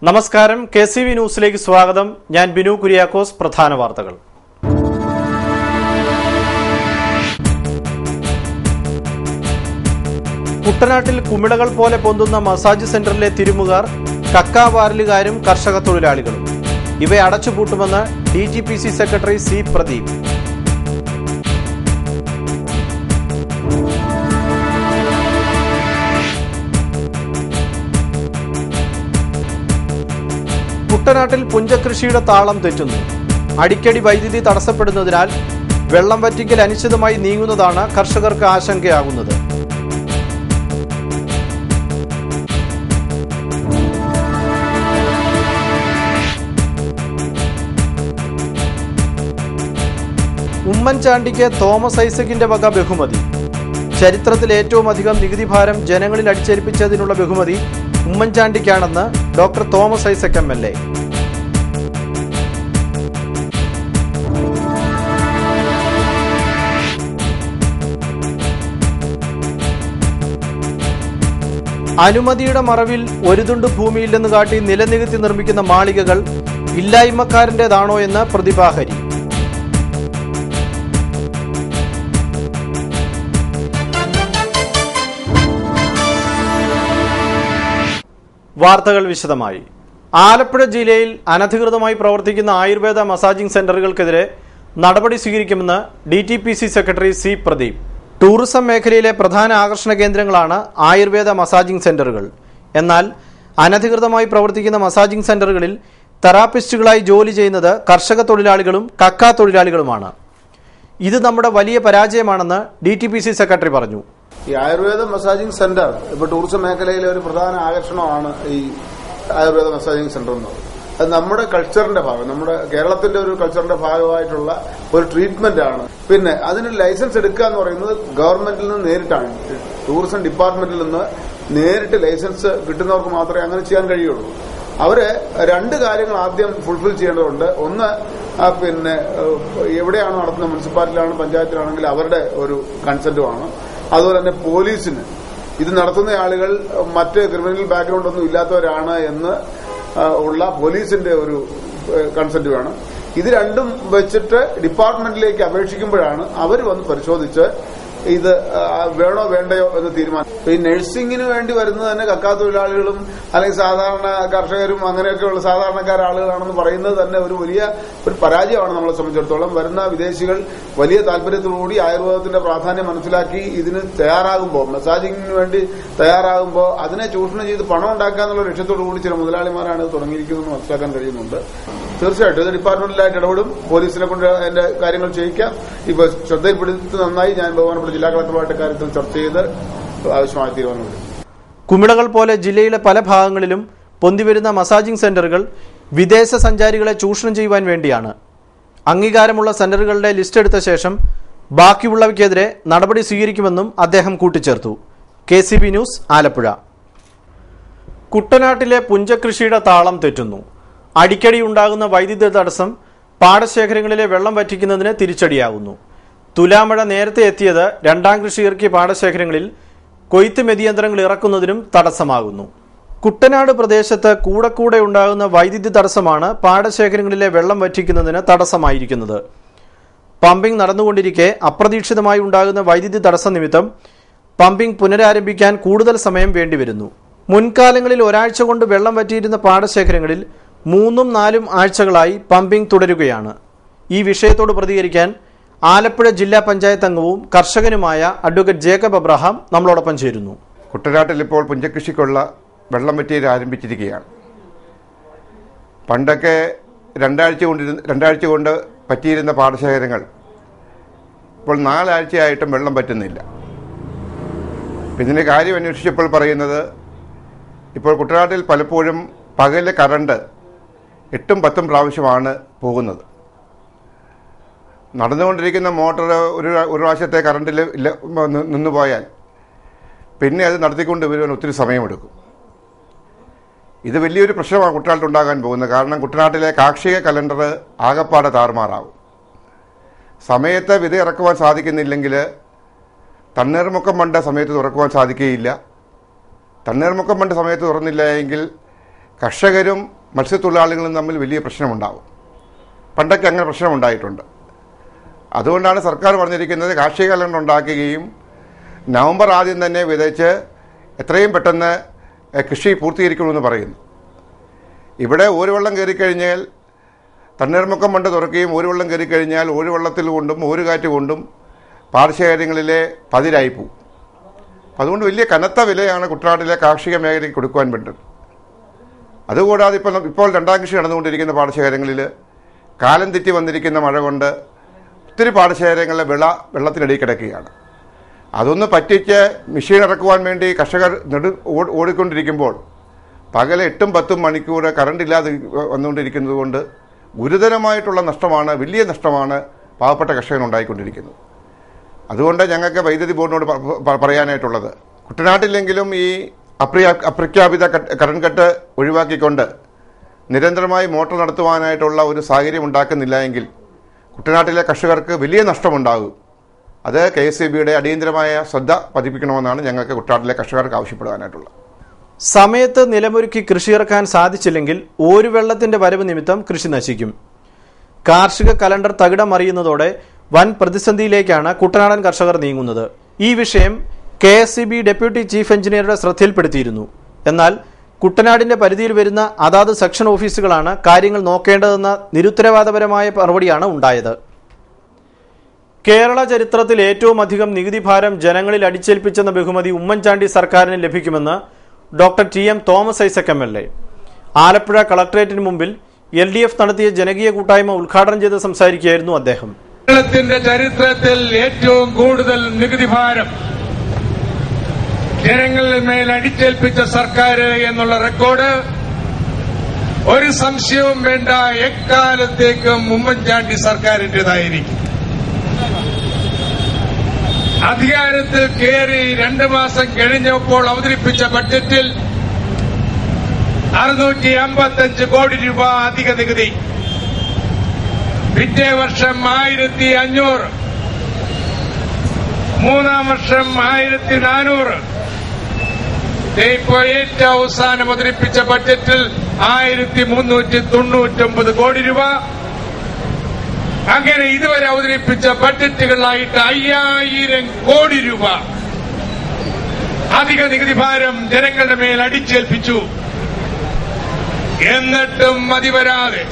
നമസ്കാരം, KCV ന്യൂസിലേക്ക് സ്വാഗതം. ഞാൻ ബിനു കുര്യാക്കോസ്. പ്രധാന വാർത്തകൾ. കുട്ടനാട്ടിൽ കുമിളകൾ പോലെ പൊന്തുന്ന മസാജ് സെന്ററിലെ തിരുമുകാർ, കക്കാവാരലുകാരും കർഷക തൊഴിലാളികളും. ഇവയെ അടച്ചുപൂട്ടുമെന്ന് DTPC സെക്രട്ടറി C. പ്രദീപ്. കുട്ടനാട്ടിൽ പുഞ്ചകൃഷിയുടെ താളം തെറ്റുന്നു. അടിക്കടി വൈദ്യുതി തടസ്സപ്പെടുന്നതിനാൽ വെള്ളം വറ്റിക്കൽ അനിശ്ചിതമായി നീങ്ങുന്നതാണ് കർഷകർക്ക് ആശങ്കയാകുന്നത്. ഉമ്മൻചാണ്ടിക്ക് തോമസ് ഐസക്കിന്റെ വക ബഹുമതി. ചരിത്രത്തിൽ ഏറ്റവും അധികം നികുതി ഭാരം ജനങ്ങളിൽ അടിച്ചേൽപ്പിച്ചതിനുള്ള ബഹുമതി ഉമ്മൻചാണ്ടിക്കാണെന്ന് ഡോക്ടർ തോമസ് ഐസക് MLA. അനുമതിയുടെ മറവിൽ ഒരു തുണ്ട് ഭൂമിയിൽ നിന്ന് കാട്ടി നിലനികത്തി നിർമ്മിക്കുന്ന മാളികകൾ ഇല്ലായ്മക്കാരൻ്റെതാണോ എന്ന് പ്രതിഭാഹരി. വാർത്തകൾ വിശദമായി. ആലപ്പുഴ ജില്ലയിൽ അനധികൃതമായി പ്രവർത്തിക്കുന്ന ആയുർവേദ മസാജിംഗ് സെന്ററുകൾക്കെതിരെ നടപടി സ്വീകരിക്കുമെന്ന് DTPC secretary C. Pradeep. Tourism മേഖലയിലെ പ്രധാന ആകർഷണ കേന്ദ്രങ്ങളാണ് ആയുർവേദ മസാജിംഗ് സെന്ററുകൾ. എന്നാൽ അനധികൃതമായി പ്രവർത്തിക്കുന്ന മസാജിംഗ് സെന്ററുകളിൽ തെറാപ്പിസ്റ്റുകളായി ജോലി ചെയ്യുന്നത് കർഷക തൊഴിലാളികളും കക്കാ തൊഴിലാളികളുമാണ്. ഇത് നമ്മുടെ വലിയ പരാജയമാണെന്ന് DTPC സെക്രട്ടറി പറഞ്ഞു. ഈ ആയുർവേദ മസാജിംഗ് സെന്റർ ഇപ്പോൾ ടൂറിസം മേഖലയിലെ ഒരു പ്രധാന ആകർഷണമാണ് ഈ ആയുർവേദ മസാജിംഗ് സെന്റർ എന്ന് പറയുന്നത്. അത് നമ്മുടെ കൾച്ചറിന്റെ ഭാഗം, നമ്മുടെ കേരളത്തിന്റെ ഒരു കൾച്ചറിന്റെ ഭാഗമായിട്ടുള്ള ഒരു ട്രീറ്റ്മെന്റ് ആണ്. പിന്നെ അതിന് ലൈസൻസ് എടുക്കുക എന്ന് പറയുന്നത് ഗവൺമെന്റിൽ നിന്ന് നേരിട്ടാണ്. ടൂറിസം ഡിപ്പാർട്ട്മെന്റിൽ നിന്ന് നേരിട്ട് ലൈസൻസ് കിട്ടുന്നവർക്ക് മാത്രമേ അങ്ങനെ ചെയ്യാൻ കഴിയുള്ളൂ. അവര് രണ്ട് കാര്യങ്ങൾ ആദ്യം ഫുൾഫിൽ ചെയ്യേണ്ടതുണ്ട്. ഒന്ന്, പിന്നെ എവിടെയാണ് നടത്തുന്നത്, മുനിസിപ്പാലിറ്റിയിലാണ് പഞ്ചായത്തിലാണെങ്കിൽ അവരുടെ ഒരു കൺസെന്റുമാണ്. അതുപോലെ തന്നെ പോലീസിന് ഇത് നടത്തുന്ന ആളുകൾ മറ്റ് ക്രിമിനൽ ബാക്ക്ഗ്രൗണ്ട് ഒന്നും ഇല്ലാത്തവരാണ് എന്ന് ഉള്ള പോലീസിന്റെ ഒരു കൺസെന്റ് വേണം. ഇത് രണ്ടും വെച്ചിട്ട് ഡിപ്പാർട്ട്മെന്റിലേക്ക് അപേക്ഷിക്കുമ്പോഴാണ് അവർ വന്ന് പരിശോധിച്ച് ഇത് വേണോ വേണ്ടയോ എന്ന് തീരുമാനിക്കും. ഈ നഴ്സിംഗിന് വേണ്ടി വരുന്നത് തന്നെ കക്കാ തൊഴിലാളികളും അല്ലെങ്കിൽ സാധാരണ കർഷകരും അങ്ങനെയൊക്കെയുള്ള സാധാരണക്കാർ ആളുകളാണെന്ന് പറയുന്നത് തന്നെ ഒരു വലിയ ഒരു പരാജയമാണ് നമ്മളെ സംബന്ധിച്ചിടത്തോളം. വരുന്ന വിദേശികൾ വലിയ താല്പര്യത്തോടുകൂടി ആയുർവേദത്തിന്റെ പ്രാധാന്യം മനസ്സിലാക്കി ഇതിന് തയ്യാറാകുമ്പോൾ, മസാജിങ്ങിന് വേണ്ടി തയ്യാറാകുമ്പോൾ അതിനെ ചൂഷണം ചെയ്ത് പണം ഉണ്ടാക്കുക എന്നുള്ള ലക്ഷ്യത്തോടു കൂടി ചില മുതലാളിമാരാണ് ഇത് തുടങ്ങിയിരിക്കുന്നതെന്ന് മനസ്സിലാക്കാൻ കഴിയുന്നുണ്ട്. തീർച്ചയായിട്ടും ഇത് ഡിപ്പാർട്ട്മെന്റിലായിട്ട് ഇടപെടും. പോലീസിനെ കൊണ്ട് എന്റെ കാര്യങ്ങൾ ചെയ്യിക്കാം. ഇപ്പൊ ശ്രദ്ധയിൽപ്പെടുത്തി നന്നായി ഞാൻ ബഹുമാനപ്പെട്ട ജില്ലാ കളക്ടറുമായിട്ട് കാര്യത്തിൽ ചർച്ച ചെയ്ത് ആവശ്യമായ തീരുമാനമെടുക്കും. കുമിളകൾ പോലെ ജില്ലയിലെ പല ഭാഗങ്ങളിലും പൊന്തിവരുന്ന മസാജിംഗ് സെന്ററുകൾ വിദേശ സഞ്ചാരികളെ ചൂഷണം ചെയ്യുവാൻ വേണ്ടിയാണ്. അംഗീകാരമുള്ള സെന്ററുകളുടെ ലിസ്റ്റ് എടുത്ത ശേഷം ബാക്കിയുള്ളവയ്ക്കെതിരെ നടപടി സ്വീകരിക്കുമെന്നും അദ്ദേഹം കൂട്ടിച്ചേർത്തു. KCV news, Alappuzha. കുട്ടനാട്ടിലെ പുഞ്ചകൃഷിയുടെ താളം തെറ്റുന്നു. അടിക്കടി ഉണ്ടാകുന്ന വൈദ്യുതി തടസ്സം പാടശേഖരങ്ങളിലെ വെള്ളം വറ്റിക്കുന്നതിന് തിരിച്ചടിയാകുന്നു. തുലാമഴ നേരത്തെ എത്തിയത് രണ്ടാം കൃഷി ഇറക്കിയ പാടശേഖരങ്ങളിൽ കൊയ്ത്ത് മെതിയന്ത്രങ്ങൾ ഇറക്കുന്നതിനും തടസ്സമാകുന്നു. കുട്ടനാട് പ്രദേശത്ത് കൂടെ ഉണ്ടാകുന്ന വൈദ്യുതി തടസ്സമാണ് പാടശേഖരങ്ങളിലെ വെള്ളം വറ്റിക്കുന്നതിന് തടസ്സമായിരിക്കുന്നത്. പമ്പിംഗ് നടന്നുകൊണ്ടിരിക്കെ അപ്രതീക്ഷിതമായി ഉണ്ടാകുന്ന വൈദ്യുതി തടസ്സം നിമിത്തം പമ്പിംഗ് പുനരാരംഭിക്കാൻ കൂടുതൽ സമയം വേണ്ടിവരുന്നു. മുൻകാലങ്ങളിൽ ഒരാഴ്ച കൊണ്ട് വെള്ളം വറ്റിയിരുന്ന പാടശേഖരങ്ങളിൽ 3-4 ആഴ്ചകളായി പമ്പിംഗ് തുടരുകയാണ്. ഈ വിഷയത്തോട് പ്രതികരിക്കാൻ ആലപ്പുഴ ജില്ലാ പഞ്ചായത്ത് അംഗവും കർഷകനുമായ അഡ്വക്കേറ്റ് ജേക്കബ് അബ്രഹാം നമ്മളോടൊപ്പം ചേരുന്നു. കുട്ടനാട്ടിൽ ഇപ്പോൾ പുഞ്ചകൃഷിക്കുള്ള വെള്ളം വറ്റിയിൽ ആരംഭിച്ചിരിക്കുകയാണ്. പണ്ടൊക്കെ രണ്ടാഴ്ച കൊണ്ട് പറ്റിയിരുന്ന പാടശേഖരങ്ങൾ ഇപ്പോൾ 4 ആഴ്ചയായിട്ടും വെള്ളം പറ്റുന്നില്ല. ഇതിൻ്റെ കാര്യം അന്വേഷിച്ചപ്പോൾ പറയുന്നത് ഇപ്പോൾ കുട്ടനാട്ടിൽ പലപ്പോഴും പകല് കറണ്ട് 8-10 പ്രാവശ്യമാണ് പോകുന്നത്. നടന്നുകൊണ്ടിരിക്കുന്ന മോട്ടോർ ഒരു പ്രാവശ്യത്തെ കറണ്ടിൽ നിന്നു പോയാൽ പിന്നെ അത് നടത്തിക്കൊണ്ട് വരുവാൻ ഒത്തിരി സമയമെടുക്കും. ഇത് വലിയൊരു പ്രശ്നമാണ് കുട്ടനാട്ടിലുണ്ടാകാൻ പോകുന്നത്. കാരണം കുട്ടനാട്ടിലെ കാർഷിക കലണ്ടർ ആകപ്പാടെ താറുമാറാവും. സമയത്ത് വിത ഇറക്കുവാൻ സാധിക്കുന്നില്ലെങ്കിൽ തണ്ണീർമുക്കം ബണ്ട് സമയത്ത് തുറക്കുവാൻ സാധിക്കുകയില്ല. തണ്ണീർമുക്കം ബണ്ട് സമയത്ത് തുറന്നില്ല എങ്കിൽ കർഷകരും മത്സ്യത്തൊഴിലാളികളും തമ്മിൽ വലിയ പ്രശ്നമുണ്ടാവും. പണ്ടൊക്കെ അങ്ങനെ പ്രശ്നമുണ്ടായിട്ടുണ്ട്. അതുകൊണ്ടാണ് സർക്കാർ പറഞ്ഞിരിക്കുന്നത് കാർഷിക കലണ്ടർ ഉണ്ടാക്കുകയും നവംബർ ആദ്യം തന്നെ വിതച്ച് എത്രയും പെട്ടെന്ന് കൃഷി പൂർത്തീകരിക്കണമെന്ന് പറയുന്നു. ഇവിടെ ഓരുവെള്ളം കയറിക്കഴിഞ്ഞാൽ തണ്ണീർമുക്കം ബണ്ട് തുറക്കുകയും ഓരുവെള്ളം കയറിക്കഴിഞ്ഞാൽ ഓരുവെള്ളത്തിൽ കൊണ്ടും ഓരുകാറ്റ് കൊണ്ടും പാടശേഖരങ്ങളിലെ പതിരായി പോവും. അതുകൊണ്ട് വലിയ കനത്ത വിലയാണ് കുട്ടനാട്ടിലെ കാർഷിക മേഖലയ്ക്ക് കൊടുക്കുവാൻ പറ്റുന്നത്. അതുകൂടാതെ ഇപ്പോൾ രണ്ടാം കൃഷി നടന്നുകൊണ്ടിരിക്കുന്ന പാടശേഖരങ്ങളിൽ കാലം തെറ്റി വന്നിരിക്കുന്ന മഴ കൊണ്ട് ഒത്തിരി പാടശേഖരങ്ങളിലെ വെള്ളത്തിനടിയിൽ കിടക്കുകയാണ്. അതൊന്ന് പറ്റിച്ച് മെഷീൻ ഇറക്കുവാൻ വേണ്ടി കർഷകർ ഓടിക്കൊണ്ടിരിക്കുമ്പോൾ പകൽ 8-10 മണിക്കൂർ കറണ്ട് ഇല്ലാതെ വന്നുകൊണ്ടിരിക്കുന്നത് കൊണ്ട് ഗുരുതരമായിട്ടുള്ള നഷ്ടമാണ്, വലിയ നഷ്ടമാണ് പാവപ്പെട്ട കർഷകനുണ്ടായിക്കൊണ്ടിരിക്കുന്നത്. അതുകൊണ്ട് ഞങ്ങൾക്ക് വൈദ്യുതി ബോർഡിനോട് പറയാനായിട്ടുള്ളത്, കുട്ടനാട്ടിലെങ്കിലും ഈ അപ്രഖ്യാപിത കറണ്ട് കട്ട് ഒഴിവാക്കിക്കൊണ്ട് നിരന്തരമായി മോട്ടോർ നടത്തുവാനായിട്ടുള്ള ഒരു സാഹചര്യം ഉണ്ടാക്കുന്നില്ല എങ്കിൽ കുട്ടനാട്ടിലെ കർഷകർക്ക് വലിയ നഷ്ടമുണ്ടാകും. അത് KSEBയുടെ അടിയന്തരമായ ശ്രദ്ധ പതിപ്പിക്കണമെന്നാണ് ഞങ്ങൾക്ക് കുട്ടനാട്ടിലെ കർഷകർക്ക് ആവശ്യപ്പെടുവാനായിട്ടുള്ളത്. സമയത്ത് നിലമൊരുക്കി കൃഷിയിറക്കാൻ സാധിച്ചില്ലെങ്കിൽ ഒരു വെള്ളത്തിന്റെ വരവ് നിമിത്തം കൃഷി നശിക്കും. കാർഷിക കലണ്ടർ തകിടം മറിയുന്നതോടെ വൻ പ്രതിസന്ധിയിലേക്കാണ് കുട്ടനാടൻ കർഷകർ നീങ്ങുന്നത്. ഈ വിഷയം KSEB ഡെപ്യൂട്ടി ചീഫ് എഞ്ചിനീയറുടെ ശ്രദ്ധയിൽപ്പെടുത്തിയിരുന്നു. എന്നാൽ കുട്ടനാടിന്റെ പരിധിയിൽ വരുന്ന അതാത് സെക്ഷൻ ഓഫീസുകളാണ് കാര്യങ്ങൾ നോക്കേണ്ടതെന്ന നിരുത്തരവാദപരമായ മറുപടിയാണ് ഉണ്ടായത്. കേരള ചരിത്രത്തിൽ ഏറ്റവും അധികം നികുതി ഭാരം ജനങ്ങളിൽ അടിച്ചേൽപ്പിച്ചെന്ന ബഹുമതി ഉമ്മൻചാണ്ടി സർക്കാരിന് ലഭിക്കുമെന്ന് doctor TM Thomas Isaac MLA Alappuzha കളക്ടറേറ്റിന് മുമ്പിൽ LDF നടത്തിയ ജനകീയ കൂട്ടായ്മ ഉദ്ഘാടനം ചെയ്ത് സംസാരിക്കുകയായിരുന്നു അദ്ദേഹം. കേരളത്തിന്റെ ചരിത്രത്തിൽ ഏറ്റവും കൂടുതൽ നികുതി ഭാരം ജനങ്ങളിൽ മേൽ അടിച്ചേൽപ്പിച്ച സർക്കാർ എന്നുള്ള റെക്കോർഡ് ഒരു സംശയവും വേണ്ട, എക്കാലത്തേക്കും ഉമ്മൻചാണ്ടി സർക്കാരിന്റേതായിരിക്കും. അധികാരത്തിൽ കയറി 2 മാസം കഴിഞ്ഞപ്പോൾ അവതരിപ്പിച്ച ബഡ്ജറ്റിൽ 655 കോടി രൂപ അധിക നികുതി, പിറ്റേ വർഷം 1500, മൂന്നാം വർഷം 1400, ഇപ്പോൾ ഏറ്റവും അവസാനം അവതരിപ്പിച്ച ബഡ്ജറ്റിൽ 1399 കോടി രൂപ. അങ്ങനെ ഇതുവരെ അവതരിപ്പിച്ച ബഡ്ജറ്റുകളായിട്ട് 5000 കോടി രൂപ അധിക നികുതി ഭാരം ജനങ്ങളുടെ മേൽ അടിച്ചേൽപ്പിച്ചു. എന്നിട്ടും മതി വരാതെ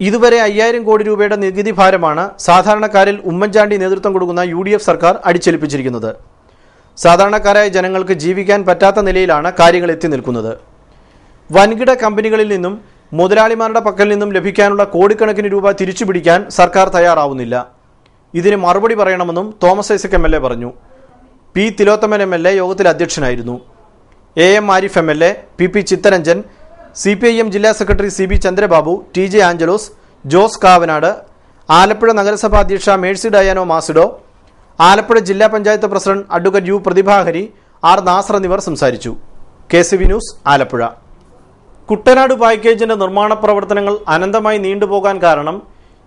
ഇതുവരെ 5000 കോടി രൂപയുടെ നികുതി ഭാരമാണ് സാധാരണക്കാരിൽ ഉമ്മൻചാണ്ടി നേതൃത്വം കൊടുക്കുന്ന UDF സർക്കാർ അടിച്ചേൽപ്പിച്ചിരിക്കുന്നത്. സാധാരണക്കാരായ ജനങ്ങൾക്ക് ജീവിക്കാൻ പറ്റാത്ത നിലയിലാണ് കാര്യങ്ങൾ എത്തി നിൽക്കുന്നത്. വൻകിട കമ്പനികളിൽ നിന്നും മുതലാളിമാരുടെ പക്കൽ നിന്നും ലഭിക്കാനുള്ള കോടിക്കണക്കിന് രൂപ തിരിച്ചുപിടിക്കാൻ സർക്കാർ തയ്യാറാവുന്നില്ല. ഇതിന് മറുപടി പറയണമെന്നും തോമസ് ഐസക് MLA പറഞ്ഞു. P. തിലോത്തമൻ MLA യോഗത്തിൽ അധ്യക്ഷനായിരുന്നു. AM Arif MLA, PP Chitharanjan, CPIM ജില്ലാ secretary CB Chandrababu, TJ Angelos, Jose Kavanad, Alappuzha നഗരസഭാ അധ്യക്ഷ മേഴ്സി ഡയാനോ മാസിഡോ, ആലപ്പുഴ ജില്ലാ panchayat president advocate U. Prathibhahari, R. Nasar എന്നിവർ സംസാരിച്ചു. KCB news, Alappuzha. കുട്ടനാട് പാക്കേജിന്റെ നിർമ്മാണ പ്രവർത്തനങ്ങൾ അനന്തമായി നീണ്ടുപോകാൻ കാരണം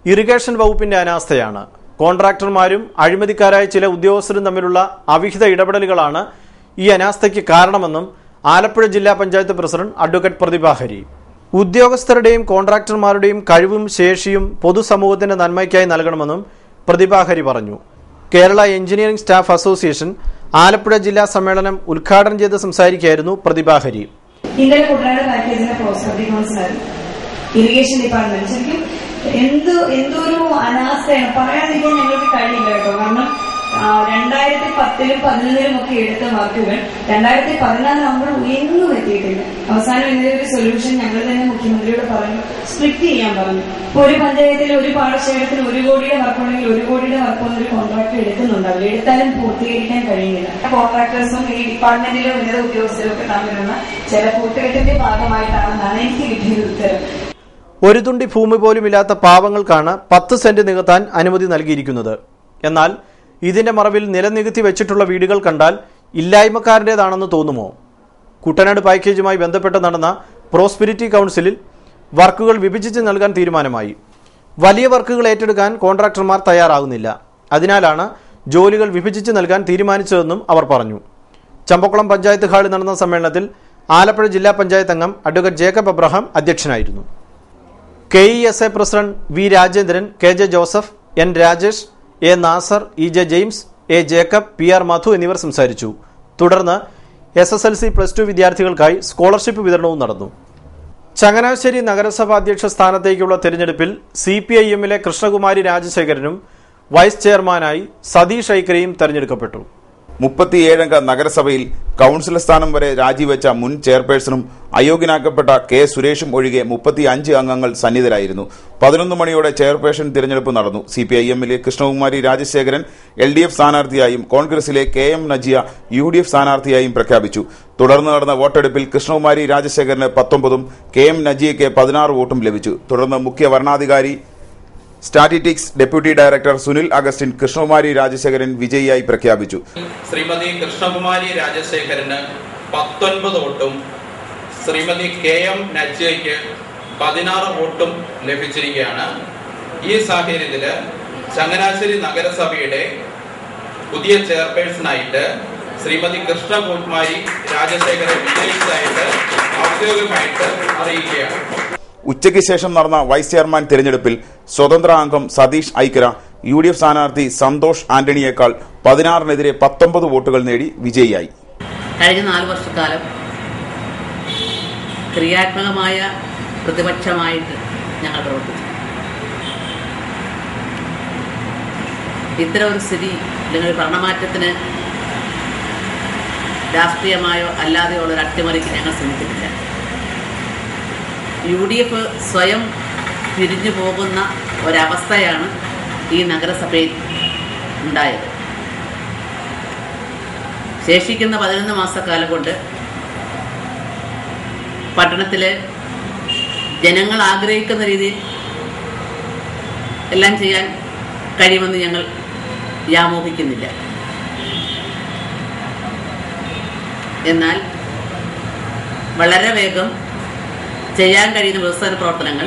ഇറിഗേഷൻ വകുപ്പിന്റെ അനാസ്ഥയാണ്. കോൺട്രാക്ടർമാരും അഴിമതിക്കാരായ ചില ഉദ്യോഗസ്ഥരും തമ്മിലുള്ള അവിഹിത ഇടപെടലുകളാണ് ഈ അനാസ്ഥയ്ക്ക് കാരണമെന്നും ആലപ്പുഴ ജില്ലാ പഞ്ചായത്ത് പ്രസിഡന്റ് അഡ്വക്കേറ്റ് പ്രതിഭാഹരി. ഉദ്യോഗസ്ഥരുടെയും കോൺട്രാക്ടർമാരുടെയും കഴിവും ശേഷിയും പൊതുസമൂഹത്തിന്റെ നന്മയ്ക്കായി നൽകണമെന്നും പ്രതിഭാഹരി പറഞ്ഞു. Kerala engineering staff association Alappuzha ജില്ലാ സമ്മേളനം ഉദ്ഘാടനം ചെയ്ത് സംസാരിക്കുകയായിരുന്നു പ്രതിഭാഹരി. ഇന്നലെ കുട്ടനാട് പാക്കേജിന്റെ പ്രോസസ് കൗൺസിലായിരുന്നു ഇറിഗേഷൻ ഡിപ്പാർട്ട്മെന്റ്. ശരിക്കും എന്തൊരു അനാസ്ഥയാണ്, പറയാതിരിക്കാൻ ഞങ്ങൾക്ക് കഴിയില്ല കേട്ടോ. കാരണം 2010-ലും 2011-ലും ഒക്കെ എടുത്ത വർക്കുകൾ 2014 നമ്മൾ എങ്ങും എത്തിയിട്ടില്ല. അവസാനം ഇതിന്റെ ഒരു സൊല്യൂഷൻ ഞങ്ങൾ തന്നെ മുഖ്യമന്ത്രിയോട് പറഞ്ഞു, സ്പ്ലിറ്റ് ചെയ്യാൻ പറഞ്ഞു. ഇപ്പൊ ഒരു പഞ്ചായത്തിൽ ഒരു പാടശേഖരത്തിന് 1 കോടിയുടെ വർക്കുണ്ടെങ്കിൽ 1 കോടിയുടെ വർക്കൊന്നും ഒരു കോൺട്രാക്ടർ എടുക്കുന്നുണ്ടാവില്ല, എടുത്താലും പൂർത്തീകരിക്കാൻ കഴിയുന്നില്ല. കോൺട്രാക്ടേഴ്സും ഈ ഡിപ്പാർട്ട്മെന്റിലെ ഉന്നത ഉദ്യോഗസ്ഥരും ഒക്കെ തമ്മിലുള്ള ചില കൂട്ടുകെട്ടിന്റെ ഭാഗമായിട്ടാണെന്നാണ് എനിക്ക് കിട്ടിയ ഉത്തരം. ഒരു തുണ്ടി ഭൂമി പോലുമില്ലാത്ത പാവങ്ങൾക്കാണ് 10 സെന്റ് നികത്താൻ അനുമതി നൽകിയിരിക്കുന്നത്. എന്നാൽ ഇതിന്റെ മറവിൽ നിലനികത്തി വെച്ചിട്ടുള്ള വീടുകൾ കണ്ടാൽ ഇല്ലായ്മക്കാരൻ്റെതാണെന്ന് തോന്നുമോ? കുട്ടനാട് പാക്കേജുമായി ബന്ധപ്പെട്ട് നടന്ന പ്രോസ്പെരിറ്റി കൗൺസിലിൽ വർക്കുകൾ വിഭജിച്ച് നൽകാൻ തീരുമാനമായി. വലിയ വർക്കുകൾ ഏറ്റെടുക്കാൻ കോൺട്രാക്ടർമാർ തയ്യാറാകുന്നില്ല. അതിനാലാണ് ജോലികൾ വിഭജിച്ച് നൽകാൻ തീരുമാനിച്ചതെന്നും അവർ പറഞ്ഞു. ചമ്പക്കുളം പഞ്ചായത്ത് ഹാളിൽ നടന്ന സമ്മേളനത്തിൽ ആലപ്പുഴ ജില്ലാ പഞ്ചായത്ത് അംഗം അഡ്വക്കേറ്റ് ജേക്കബ് അബ്രഹാം അധ്യക്ഷനായിരുന്നു. KESA president V Rajendran, KJ Joseph, N Rajesh, A Nasar, EJ James, A Jacob, PR Madhu എന്നിവർ സംസാരിച്ചു. തുടർന്ന് SSLC +2 വിദ്യാർത്ഥികൾക്കായി സ്കോളർഷിപ്പ് വിതരണവും നടന്നു. ചങ്ങനാശ്ശേരി നഗരസഭ അധ്യക്ഷ സ്ഥാനത്തേക്കുള്ള തെരഞ്ഞെടുപ്പിൽ CPIM-ലെ കൃഷ്ണകുമാരി രാജശേഖരനും വൈസ് ചെയർമാനായി സതീഷ് ഐക്കരയും തെരഞ്ഞെടുക്കപ്പെട്ടു. 37 അംഗ നഗരസഭയിൽ കൌൺസിലർ സ്ഥാനം വരെ രാജിവെച്ച മുൻ ചെയർപേഴ്സണും അയോഗ്യനാക്കപ്പെട്ട K സുരേഷും ഒഴികെ 35 അംഗങ്ങൾ സന്നിധരായിരുന്നു. 11 മണിയോടെ ചെയർപേഴ്സൺ തിരഞ്ഞെടുപ്പ് നടന്നു. CPIM-ലെ കൃഷ്ണകുമാരി രാജശേഖരൻ LDF സ്ഥാനാർത്ഥിയായും കോൺഗ്രസിലെ KM നജിയ UDF സ്ഥാനാർത്ഥിയായും പ്രഖ്യാപിച്ചു. തുടർന്ന് നടന്ന വോട്ടെടുപ്പിൽ കൃഷ്ണകുമാരി രാജശേഖരന് 19ഉം KM നജിയയ്ക്ക് 16 വോട്ടും ലഭിച്ചു. തുടർന്ന് മുഖ്യ വരണാധികാരി statistics deputy director Sunil Augustine Krishnakumari Rajasekharan വിജയിയായി പ്രഖ്യാപിച്ചു. ശ്രീമതി കൃഷ്ണകുമാരി രാജശേഖരന് 19 വോട്ടും ശ്രീമതി KM നജിയയ്ക്ക് 16 വോട്ടും ലഭിച്ചിരിക്കുകയാണ്. ഈ സാഹചര്യത്തിൽ ചങ്ങനാശ്ശേരി നഗരസഭയുടെ പുതിയ ചെയർപേഴ്സണായിട്ട് ശ്രീമതി കൃഷ്ണകുമാരി രാജശേഖരൻ വിജയിച്ചതായിട്ട് ഔദ്യോഗികമായിട്ട് അറിയിക്കുകയാണ്. ഉച്ചയ്ക്ക് ശേഷം നടന്ന വൈസ് ചെയർമാൻ തിരഞ്ഞെടുപ്പിൽ സ്വതന്ത്ര അംഗം സതീഷ് ഐക്കര UDF സ്ഥാനാർത്ഥി സന്തോഷ് ആന്റണിയേക്കാൾ 16-നെതിരെ 19 വോട്ടുകൾ നേടി വിജയിയായി. കഴിഞ്ഞ 4 വർഷക്കാലം ക്രിയാത്മകമായ പ്രതിപക്ഷമായിട്ട് ഞങ്ങൾ പ്രവർത്തിച്ചു. ഇത്തരം ഒരു സ്ഥിതി അല്ലെങ്കിൽ ഭരണമാറ്റത്തിന് രാഷ്ട്രീയമായോ അല്ലാതെയോ ഉള്ളൊരു അട്ടിമറിക്ക് ഞങ്ങൾ ശ്രമിച്ചിട്ടില്ല. UDF സ്വയം പിരിഞ്ഞു പോകുന്ന ഒരവസ്ഥയാണ് ഈ നഗരസഭയിൽ ഉണ്ടായത്. ശേഷിക്കുന്ന 11 മാസക്കാലം കൊണ്ട് പട്ടണത്തിലെ ജനങ്ങൾ ആഗ്രഹിക്കുന്ന രീതിയിൽ എല്ലാം ചെയ്യാൻ കഴിയുമെന്ന് ഞങ്ങൾ വ്യാമോഹിക്കുന്നില്ല. എന്നാൽ വളരെ വേഗം ചെയ്യാൻ കഴിയുന്ന വികസന പ്രവർത്തനങ്ങൾ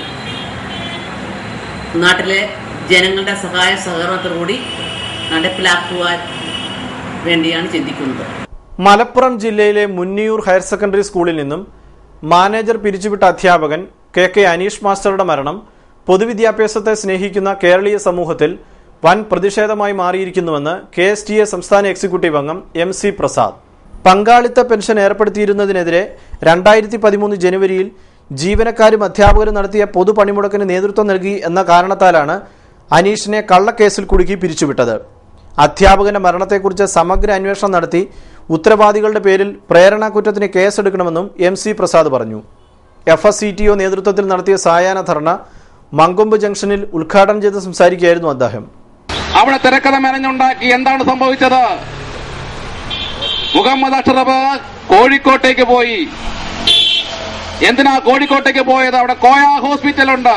നാട്ടിലെ ജനങ്ങളുടെ സഹായ സഹകരണത്തോടുകൂടി നടപ്പിലാക്കുവാൻ വേണ്ടിയാണ് ചിന്തിക്കുന്നത്. മലപ്പുറം ജില്ലയിലെ മുന്നിയൂർ ഹയർ സെക്കൻഡറി സ്കൂളിൽ നിന്നും മാനേജർ പിരിച്ചുവിട്ട അധ്യാപകൻ KK അനീഷ് മാസ്റ്ററുടെ മരണം പൊതുവിദ്യാഭ്യാസത്തെ സ്നേഹിക്കുന്ന കേരളീയ സമൂഹത്തിൽ വൻ പ്രതിഷേധമായി മാറിയിരിക്കുന്നുവെന്ന് KSTA സംസ്ഥാന എക്സിക്യൂട്ടീവ് അംഗം MC പ്രസാദ്. പങ്കാളിത്ത പെൻഷൻ ഏർപ്പെടുത്തിയിരുന്നതിനെതിരെ 2013 ജനുവരിയിൽ ജീവനക്കാരും അധ്യാപകരും നടത്തിയ പൊതുപണിമുടക്കിന് നേതൃത്വം നൽകി എന്ന കാരണത്താലാണ് അനീഷിനെ കള്ളക്കേസിൽ കുടുക്കി പിരിച്ചുവിട്ടത്. അധ്യാപകന്റെ മരണത്തെക്കുറിച്ച് സമഗ്ര അന്വേഷണം നടത്തി ഉത്തരവാദികളുടെ പേരിൽ പ്രേരണാകുറ്റത്തിന് കേസെടുക്കണമെന്നും MC പ്രസാദ് പറഞ്ഞു. FSCTO നേതൃത്വത്തിൽ നടത്തിയ സായാഹ്ന ധർണ മങ്കൊമ്പ് ജംഗ്ഷനിൽ ഉദ്ഘാടനം ചെയ്ത് സംസാരിക്കുകയായിരുന്നു അദ്ദേഹം. അവിടെ തിരക്കഥ മെനഞ്ഞുണ്ടാക്കി എന്താണ് സംഭവിച്ചത്? മുഹമ്മദ് അഷ്റഫ് കോഴിക്കോട്ടേക്ക് പോയി. എന്തിനാ കോഴിക്കോട്ടേക്ക് പോയത്? അവിടെ കോയ ഹോസ്പിറ്റലുണ്ട്.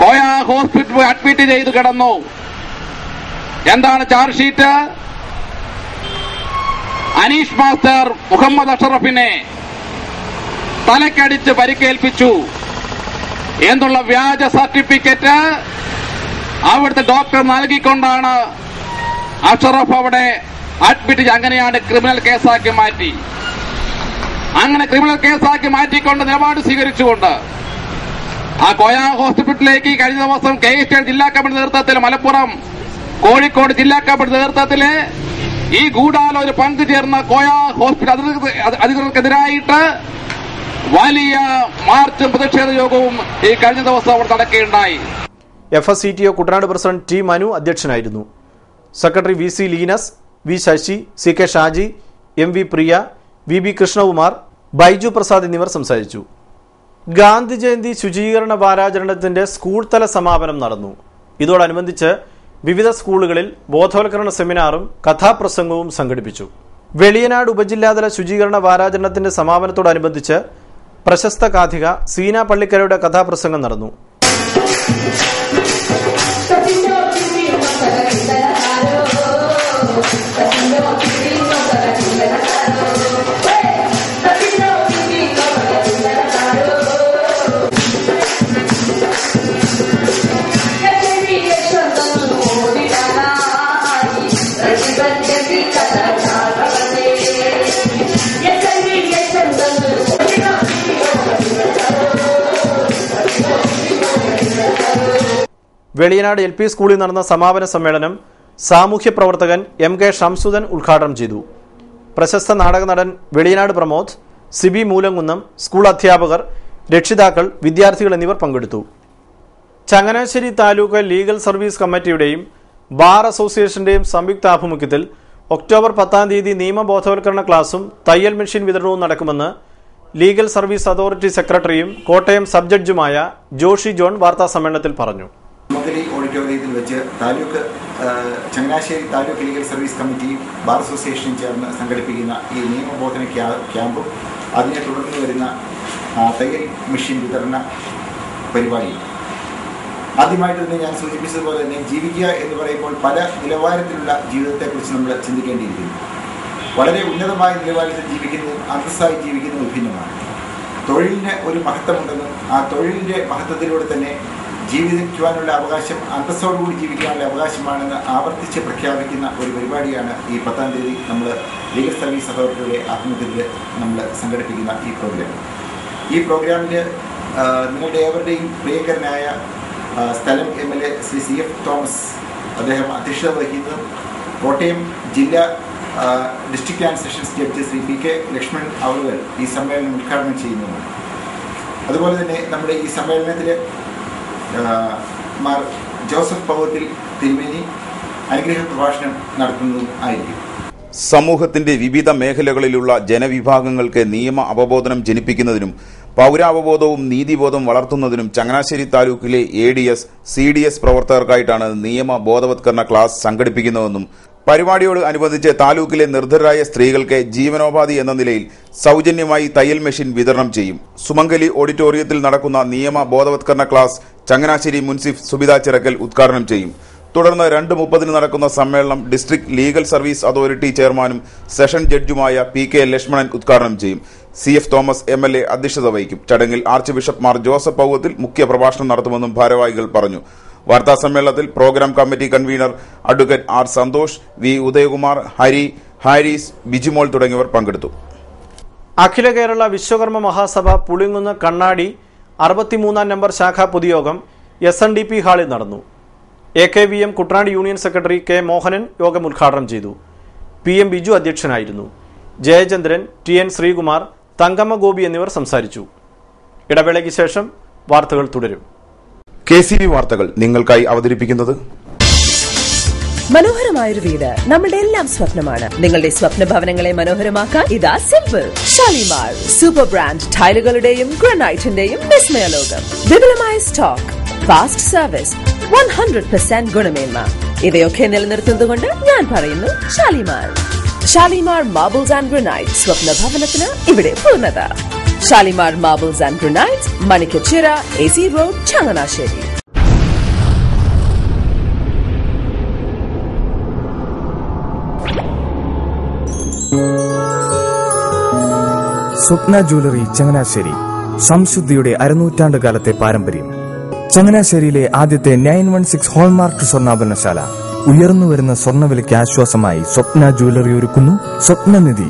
കോയ ഹോസ്പിറ്റൽ അഡ്മിറ്റ് ചെയ്ത് കിടന്നു. എന്താണ് charge sheet? Aneesh master Muhammad അഷ്റഫിനെ തലക്കടിച്ച് പരിക്കേൽപ്പിച്ചു എന്നുള്ള വ്യാജ സർട്ടിഫിക്കറ്റ് അവിടുത്തെ ഡോക്ടർ നൽകിക്കൊണ്ടാണ് അഷ്റഫ് അവിടെ അഡ്മിറ്റ്. അങ്ങനെയാണ് ക്രിമിനൽ കേസാക്കി മാറ്റി. അങ്ങനെ ക്രിമിനൽ കേസാക്കി മാറ്റിക്കൊണ്ട് നിലപാട് സ്വീകരിച്ചുകൊണ്ട് ആ കോയ ഹോസ്പിറ്റലിലേക്ക് കഴിഞ്ഞ ദിവസം KSTA ജില്ലാ കമ്മിറ്റി നേതൃത്വത്തിൽ മലപ്പുറം കോഴിക്കോട് ജില്ലാ കമ്മിറ്റി നേതൃത്വത്തില് ഈ ഗൂഢാലോചന പങ്കുചേർന്ന കോയ ഹോസ്പിറ്റൽ അധികൃതർക്കെതിരായിട്ട് വലിയ മാർച്ചും പ്രതിഷേധ യോഗവും ഈ കഴിഞ്ഞ ദിവസം അവിടെ നടക്കുകയുണ്ടായി. FSCTO Kuttanad president T Manu അധ്യക്ഷനായിരുന്നു. Secretary VC Linus, V Sasi, CK Shaji, MV Priya, VB Krishnakumar, Baiju Prasad എന്നിവർ സംസാരിച്ചു. ഗാന്ധി ജയന്തി ശുചീകരണ വാരാചരണത്തിന്റെ സ്കൂൾ തല സമാപനം നടന്നു. ഇതോടനുബന്ധിച്ച് വിവിധ സ്കൂളുകളിൽ ബോധവൽക്കരണ സെമിനാറും കഥാപ്രസംഗവും സംഘടിപ്പിച്ചു. വെളിയനാട് ഉപജില്ലാതല ശുചീകരണ വാരാചരണത്തിന്റെ സമാപനത്തോടനുബന്ധിച്ച് പ്രശസ്ത കാഥിക സീന പള്ളിക്കരയുടെ കഥാപ്രസംഗം നടന്നു. Yes, വെളിയനാട് LP സ്കൂളിൽ നടന്ന സമാപന സമ്മേളനം സാമൂഹ്യ പ്രവർത്തകൻ MK ഷംസുദൻ ഉദ്ഘാടനം ചെയ്തു. പ്രശസ്ത നാടക നടൻ വെളിയനാട് പ്രമോദ്, സിബി മൂലംകുന്നം, സ്കൂൾ അധ്യാപകർ, രക്ഷിതാക്കൾ, വിദ്യാർത്ഥികൾ എന്നിവർ പങ്കെടുത്തു. ചങ്ങനാശ്ശേരി താലൂക്ക് ലീഗൽ സർവീസ് കമ്മിറ്റിയുടെയും ബാർ അസോസിയേഷന്റെയും സംയുക്താഭിമുഖ്യത്തിൽ ഒക്ടോബർ 10-ാം തീയതി നിയമബോധവൽക്കരണ ക്ലാസും തയ്യൽ മെഷീൻ വിതരണവും നടക്കുമെന്ന് ലീഗൽ സർവീസ് അതോറിറ്റി സെക്രട്ടറിയും കോട്ടയം സബ് ജഡ്ജുമായ ജോഷി ജോൺ വാർത്താസമ്മേളനത്തിൽ പറഞ്ഞു. ഓഡിറ്റോറിയത്തിൽ വെച്ച് ചങ്ങനാശ്ശേരി താലൂക്ക് ലീഗൽ സർവീസ് കമ്മിറ്റിയും ബാർ അസോസിയേഷനും ചേർന്ന് സംഘടിപ്പിക്കുന്ന ഈ നിയമബോധന ക്യാമ്പും അതിനെ തുടർന്ന് വരുന്ന തയ്യൽ മെഷീൻ വിതരണ പരിപാടിയും ആദ്യമായിട്ട് തന്നെ ഞാൻ സൂചിപ്പിച്ചതുപോലെ തന്നെ ജീവിക്കുക എന്ന് പറയുമ്പോൾ പല നിലവാരത്തിലുള്ള ജീവിതത്തെക്കുറിച്ച് നമ്മൾ ചിന്തിക്കേണ്ടിയിരിക്കുന്നു. വളരെ ഉന്നതമായ നിലവാരത്തിൽ ജീവിക്കുന്നതും അന്തസ്സായി ജീവിക്കുന്നതും വിഭിന്നമാണ്. തൊഴിലിന് ഒരു മഹത്വമുണ്ടെന്നും ആ തൊഴിലിൻ്റെ മഹത്വത്തിലൂടെ തന്നെ ജീവിക്കുവാനുള്ള അവകാശം, അന്തസ്സോടുകൂടി ജീവിക്കാനുള്ള അവകാശമാണെന്ന് ആവർത്തിച്ച് പ്രഖ്യാപിക്കുന്ന ഒരു പരിപാടിയാണ് ഈ 10-ാം തീയതി നമ്മൾ ലീഗൽ സർവീസ് അതോറിറ്റിയുടെ ആഭിമുഖ്യത്തിൽ നമ്മൾ സംഘടിപ്പിക്കുന്ന ഈ പ്രോഗ്രാം. ഈ പ്രോഗ്രാമിൽ നിങ്ങളുടെ ഏവരുടെയും പ്രിയങ്കരനായ സ്ഥലം MLA ശ്രീ CF തോമസ് അദ്ദേഹം അധ്യക്ഷത വഹിക്കുന്നതും കോട്ടയം ജില്ലാ district and sessions judge Sri PK Lakshman അവർ ഈ സമ്മേളനം ഉദ്ഘാടനം ചെയ്യുന്നതുമാണ്. അതുപോലെ തന്നെ നമ്മുടെ ഈ സമ്മേളനത്തിൽ മാർ ജോസഫ് പൗത്തിൽ തിരുമേനി അനുഗ്രഹ പ്രഭാഷണം നടത്തുന്നതും ആയിരിക്കും. സമൂഹത്തിന്റെ വിവിധ മേഖലകളിലുള്ള ജനവിഭാഗങ്ങൾക്ക് നിയമ അവബോധനം ജനിപ്പിക്കുന്നതിനും പൗരാവബോധവും നീതിബോധവും വളർത്തുന്നതിനും ചങ്ങനാശ്ശേരി താലൂക്കിലെ ADS, CDS പ്രവർത്തകർക്കായിട്ടാണ് നിയമ ബോധവത്കരണ ക്ലാസ് സംഘടിപ്പിക്കുന്നതെന്നും പരിപാടിയോട് അനുബന്ധിച്ച് താലൂക്കിലെ നിർധരായ സ്ത്രീകൾക്ക് ജീവനോപാധി എന്ന നിലയിൽ സൗജന്യമായി തയ്യൽ മെഷീൻ വിതരണം ചെയ്യും. സുമംഗലി ഓഡിറ്റോറിയത്തിൽ നടക്കുന്ന നിയമ ബോധവത്കരണ ക്ലാസ് ചങ്ങനാശ്ശേരി മുൻസിഫ് സുബിത ചിറക്കൽ ഉദ്ഘാടനം ചെയ്യും. തുടർന്ന് 2:30 നടക്കുന്ന സമ്മേളനം ഡിസ്ട്രിക്ട് ലീഗൽ സർവീസ് അതോറിറ്റി ചെയർമാനും സെഷൻ ജഡ്ജുമായ PK ലക്ഷ്മണൻ ഉദ്ഘാടനം ചെയ്യും. CF തോമസ് MLA അധ്യക്ഷത വഹിക്കും. ചടങ്ങിൽ ആർച്ച് ബിഷപ്പ് മാർ ജോസഫ് പൗവത്തിൽ മുഖ്യപ്രഭാഷണം നടത്തുമെന്നും ഭാരവാഹികൾ പറഞ്ഞു. വാർത്താസമ്മേളനത്തിൽ programme committee convener advocate R Santhosh, V Udayakumar, Haris, Bijimol തുടങ്ങിയവർ പങ്കെടുത്തു. അഖില കേരള വിശ്വകർമ്മ മഹാസഭ പുളിങ്ങുന്ന് കണ്ണാടി 63-ാം നമ്പർ ശാഖാ പൊതുയോഗം SNDP ഹാളിൽ നടന്നു. AKVM Kuttanad union secretary K Mohanan യോഗം ഉദ്ഘാടനം ചെയ്തു. PM ബിജു അധ്യക്ഷനായിരുന്നു. ജയചന്ദ്രൻ, TN ശ്രീകുമാർ, തങ്കമ്മ ഗോപി എന്നിവർ സംസാരിച്ചു. ഇടവേളയ്ക്ക് ശേഷം വാർത്തകൾ തുടരും. KCV വാർത്തകൾ നിങ്ങൾക്കായി അവതരിപ്പിക്കുന്നത് മനോഹരമായൊരു വീട് നമ്മളുടെ എല്ലാം സ്വപ്നമാണ്. നിങ്ങളുടെ സ്വപ്ന ഭവനങ്ങളെ മനോഹരമാക്കാൻ ഇതാ സിമ്പിൾ. ഷാലിമാർ സൂപ്പർ ബ്രാൻഡ് ടൈലുകളുടെയും ഗ്രാനൈറ്റിന്റെയും വിസ്മയ ലോകം. വിപുലമായ സ്റ്റോക്ക്, ഫാസ്റ്റ് സർവീസ്, 100% ഗുണമേന്മ ഇവയൊക്കെ നിലനിർത്തുന്നതുകൊണ്ട് ഞാൻ പറയുന്നു Shalimar. Shalimar marbles and granite, സ്വപ്ന ഭവനത്തിന് ഇവിടെ പൂർണ്ണത. Shalimar marbles and granite, Manikkachira, AC road, Changanassery. Swapna jewellery Changanassery, സംശുദ്ധിയുടെ അരനൂറ്റാണ്ട് കാലത്തെ പാരമ്പര്യം. ചങ്ങനാശ്ശേരിയിലെ ആദ്യത്തെ 916 ഹോൾമാർക്ക് സ്വർണ്ണാഭരണശാല. ഉയർന്നുവരുന്ന സ്വർണ്ണവിലയ്ക്ക് ആശ്വാസമായി സ്വപ്ന ജ്വല്ലറി ഒരുക്കുന്നു സ്വപ്നനിധി